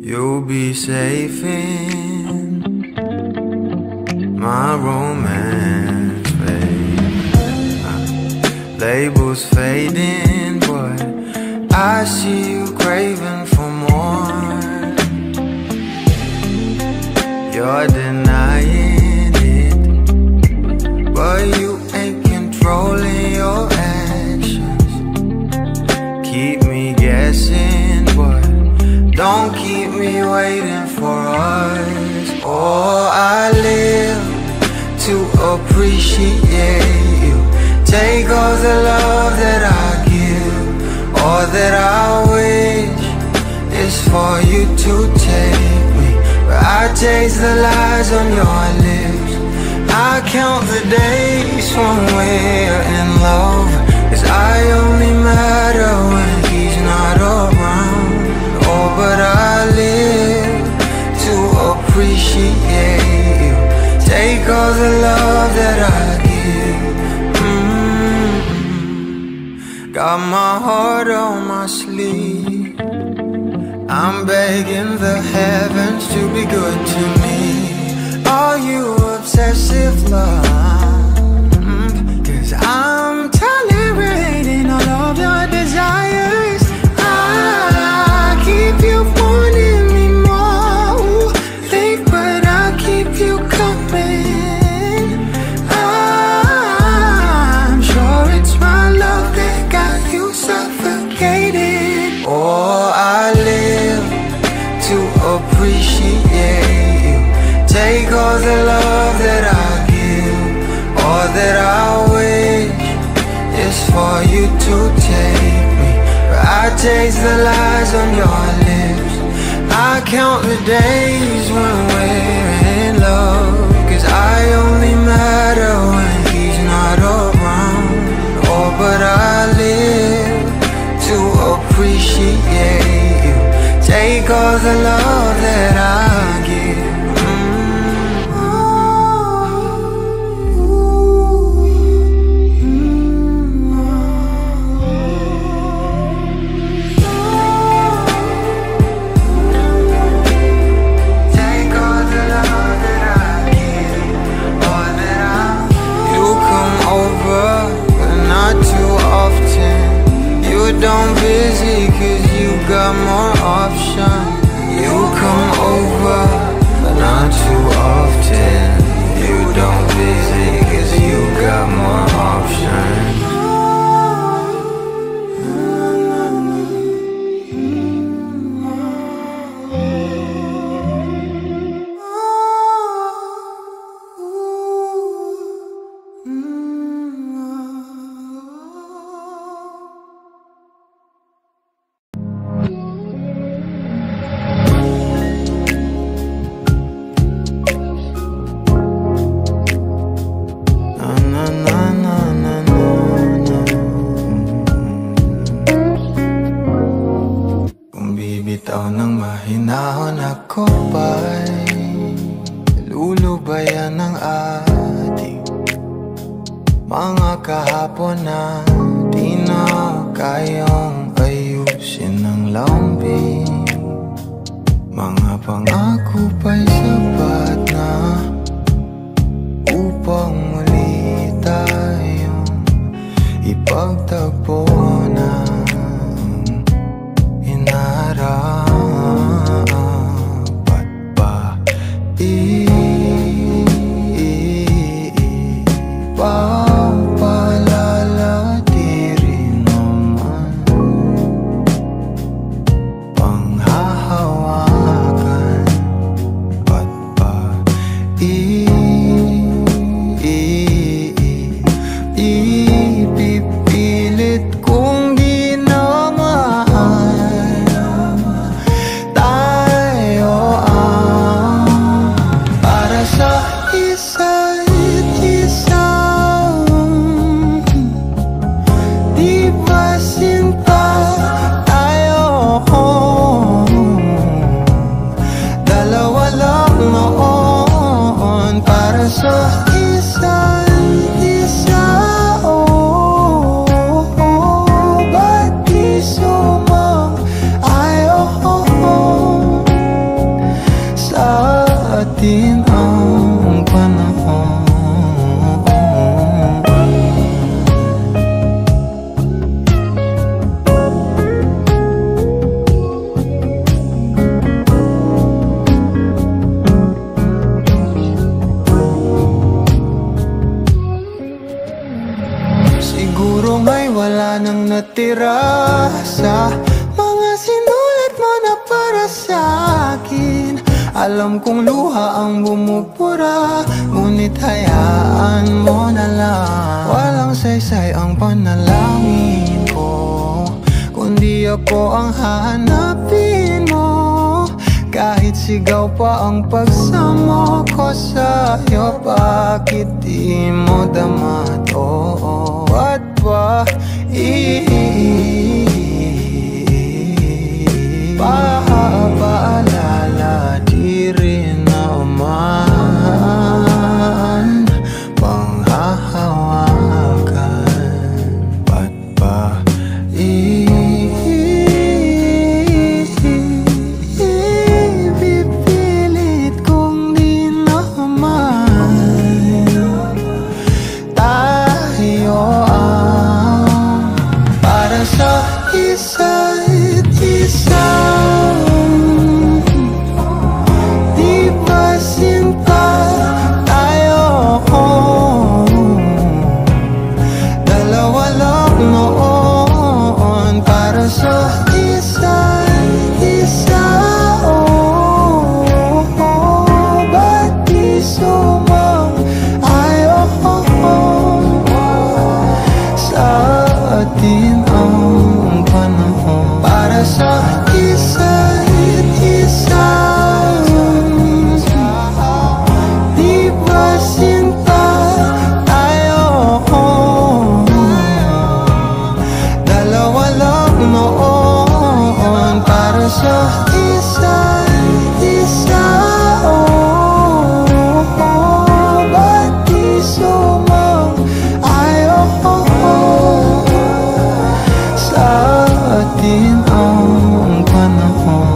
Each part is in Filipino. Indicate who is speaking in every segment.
Speaker 1: You'll be safe in my romance, babe. Labels fading, but I see you craving for more. You're denying it, but you ain't controlling your actions. Keep me guessing, but don't keep me waiting for us. Oh, I live to appreciate you. Take all the love that I give. All that I wish is for you to take me. But I taste the lies on your lips. I count the days when we're in love, 'cause I only matter when he's not around. Oh, but I live to appreciate you. Take all the love that I give. Got my heart on my sleeve. I'm begging the heavens to be good to me. Are you obsessive love? 'Cause I'm tolerating all of your desires. I keep you wanting me more. Think, but I keep you coming. I'm sure it's my love that got you suffocated. Oh, I live to appreciate you. Take all the love that I give. All that I wish is for you to take me. But I taste the lies on your lips. I count the days when we're in love, 'cause I only matter when he's not around. Oh, but I live to appreciate you. Take all the love that I give. Don't busy, 'cause you got more options. You come over, but not too often. You don't busy, 'cause you got more options. Bitaw ng mahinahon ako ba'y lulubayan ng ating mga kahapon na di na kayang ayusin ng lambing. Mga pangako pa'y sapat na upang muli tayong ipagtagpo na dapat ba ipapalala di rin naman panghahawakan? Ba't ba natira sa mga sinulat mo na para sa akin. Alam kong luha ang bumupura, ngunit hayaan mo na lang. Walang saysay ang panalangin ko, kundi ako ang hahanapin mo. Kahit sigaw pa ang pagsamo ko sa'yo, bakit di mo dama to? Ba't ba paalala di rin naman panghahawakan? Ba't ba pipilit kong di naman tayo ang para sa isa't isa? Di ba sinta tayo? Dalawa lang noon para sa isa't isa. Ba't di sumang-ayon sa atin ang panahon para sa isa't isa? Di ba sinta tayo? Dalawa lang noon para sa isa't isa. Ba't di sumang-ayon sa atin ang panahon?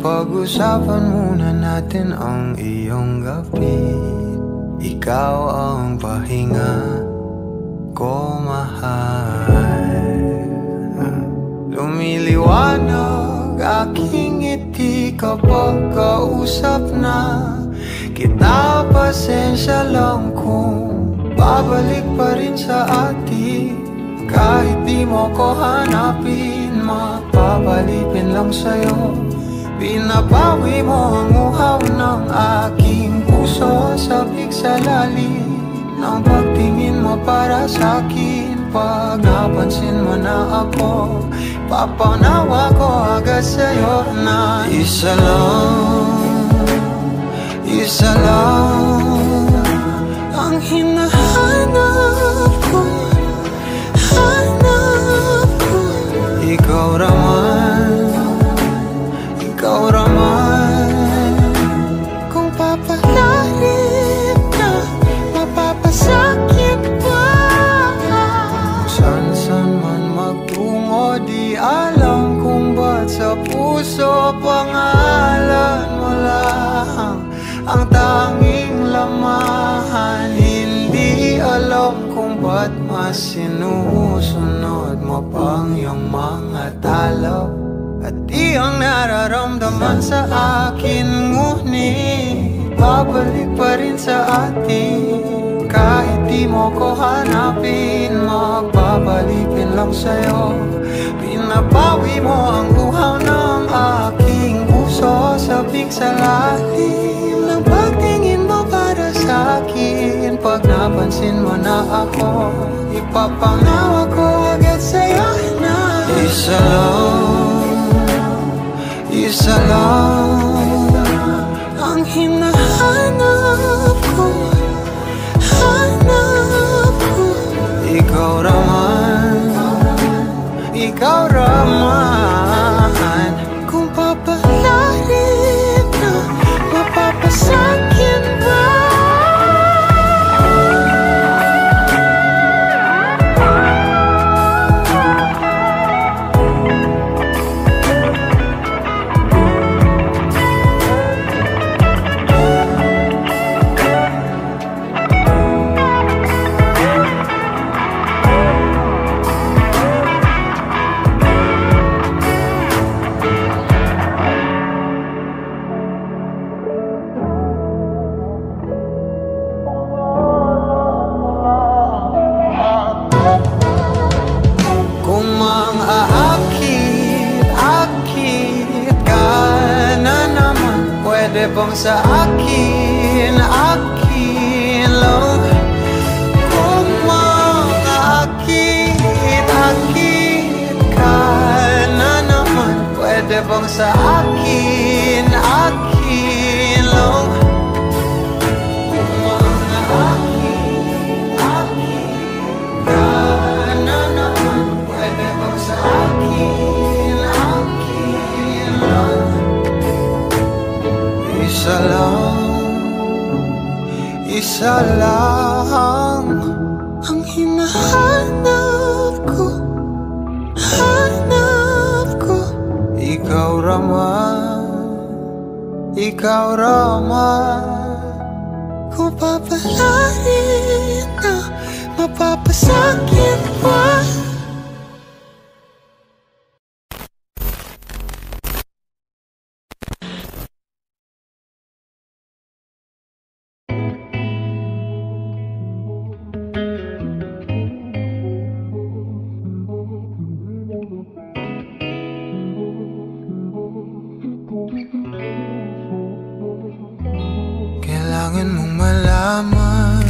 Speaker 1: Pag-usapan muna natin ang iyong gabi. Ikaw ang pahinga ko, mahal. Lumiliwanag aking ngiti kapag kausap na kita. Pasensya lang kung babalik pa rin sa atin. Kahit di mo ko hanapin, mapapalipin lang sa'yo. Pinapawi mo ang uhaw ng aking puso, sabik sa lalim ng pagtingin mo para sa'kin. Pag napansin mo na ako, papanawa ko agad sa'yo na isa lang ang hinahanap ko, hanap ko. Ikaw raman, kung papalarin ka, mapapasakit pa. San man magtungo, di alam kung ba't sa puso pangalan mo lang ang tanging lamahan. Hindi alam kung ba't mas sinusunod mo pang iyong mga talo. At di ang nararamdaman sa akin, ngunit babalik pa rin sa atin. Kahit di mo ko hanapin, magpapalipin lang sa'yo. Pinapawi mo ang uhaw ng aking puso, sabik sa lalim ng pagtingin mo para sa'kin. Pag napansin mo na ako, ipapanawa ko agad sa'yo na isa lang ang hinahanap ko, hanap pwede bang sa akin, akin lang? Kung makakakit ka na naman, pwede bang sa akin, akin lang? Kung makakakit ka na naman, pwede bang sa akin, akin lang? Isa lang ang hinahanap ko, hanap ko. Ikaw Rama, kung papalarin na mapapasakit pa. Kailangan mong malaman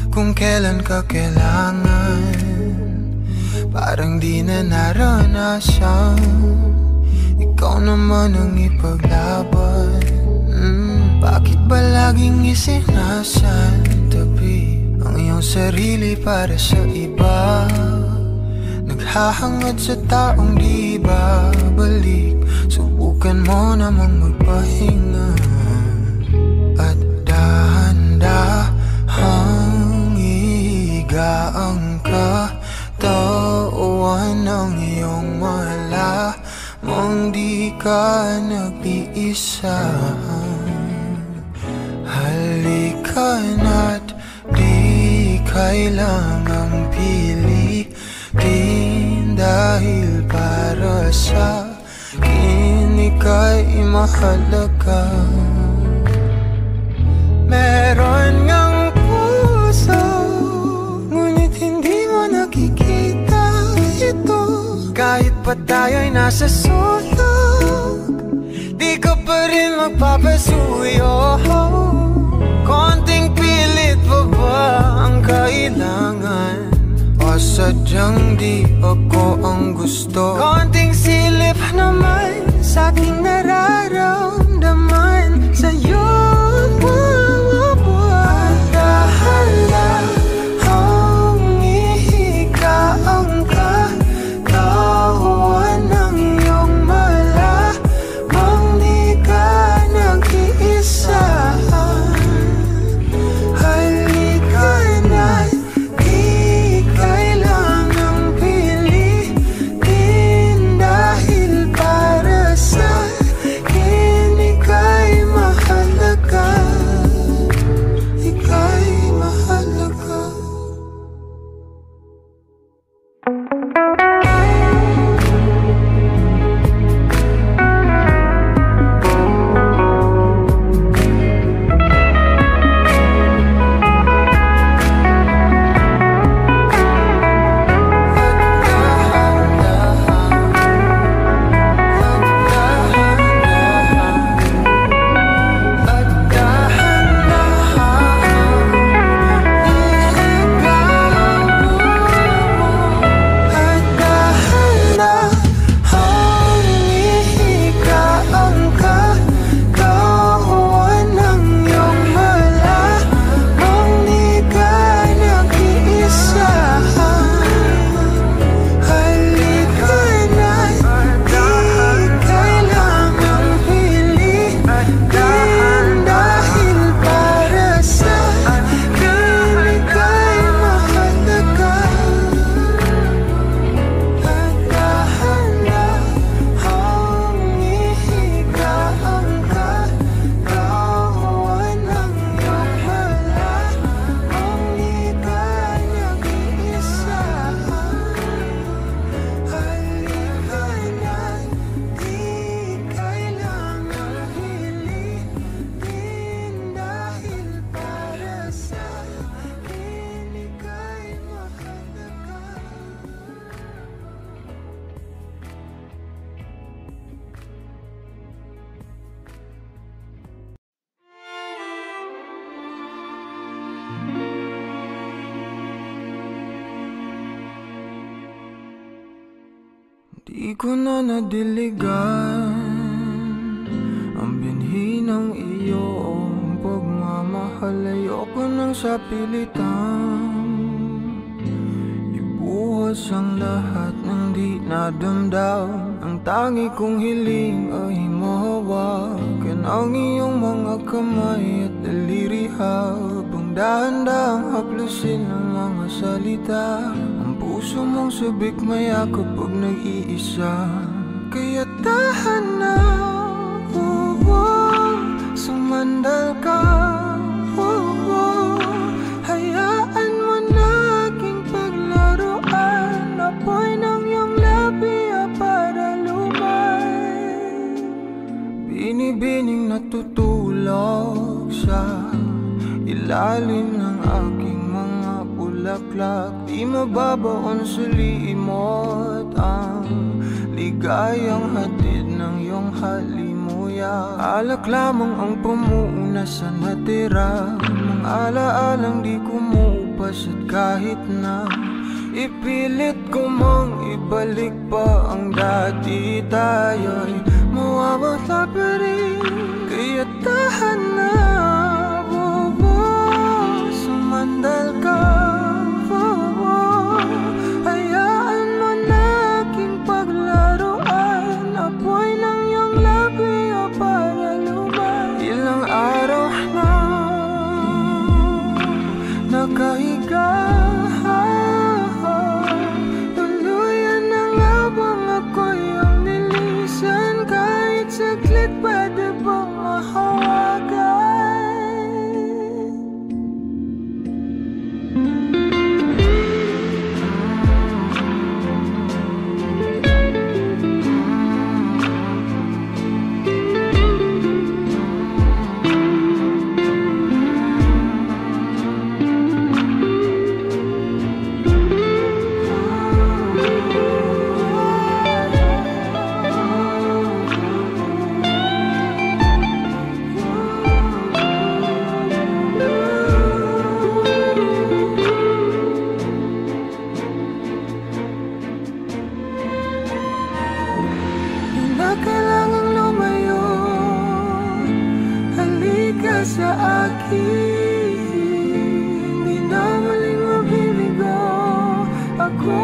Speaker 1: kung kailan ka kailangan. Parang di na naranasan, ikaw naman ang ipaglaban. Bakit ba laging isinasantabi ang iyong sarili para sa iba? Naghahangad sa taong di babalik. Subukan mo namang magpahinga at dahan-dahang igaang katawan ng iyong malamang di ka nag-iisa. Halika na't di kailangang pilitin, dahil para sa akin ika'y mahalaga. Meron ngang puso, ngunit hindi mo nakikita ito. Kahit pa tayo'y nasa sulok, di ka pa rin magpapasuyo. Konting pilit pa ba ang kailangan? O sadyang di ako ang gusto? Konting silip naman sa aking nararamdaman sa'yo. Dahan-dahang ihigaang katawan ng iyong malamang di ka nag-iisa. Halika na't di kailangang pilitin, dahil para sa akin Di ko na nadiligan ang binhi ng iyong pagmamahal. Ayoko nang sa pilitan ibuhos ang lahat ng di nadamdam. Ang tangi kong hiling ay mahawakan ang iyong mga kamay at daliri, habang dahan-dahang haplusin ang mga salita. Ang puso mong sabik maya kapag nag-iisa. Kaya tahan na, sumandal ka, hayaan mo na aking paglaruan. Apoy ng iyong labi para lumay, binibining natutulog sa ilalim ng aking mga bulaklak. Di mababaon sa limot ang ligayang hatid ng iyong halimuyak. Alak lamang ang pamuuna sa natira, mga alaalang di kumupas. At kahit na ipilit ko mang ibalik pa ang dati, tayo'y mawawala pa rin. Kaya tahan na, sumandal ka, hayaan mo na aking paglaruan. Apoy ng iyong labi para lumay. Ilang araw na nakahiga, tuluyan na nga bang ako'y ang nilisan? Kahit saglit pwede bang mahawagan? Kailangang lumayo, halika sa akin. Di na muling mabibigo, ako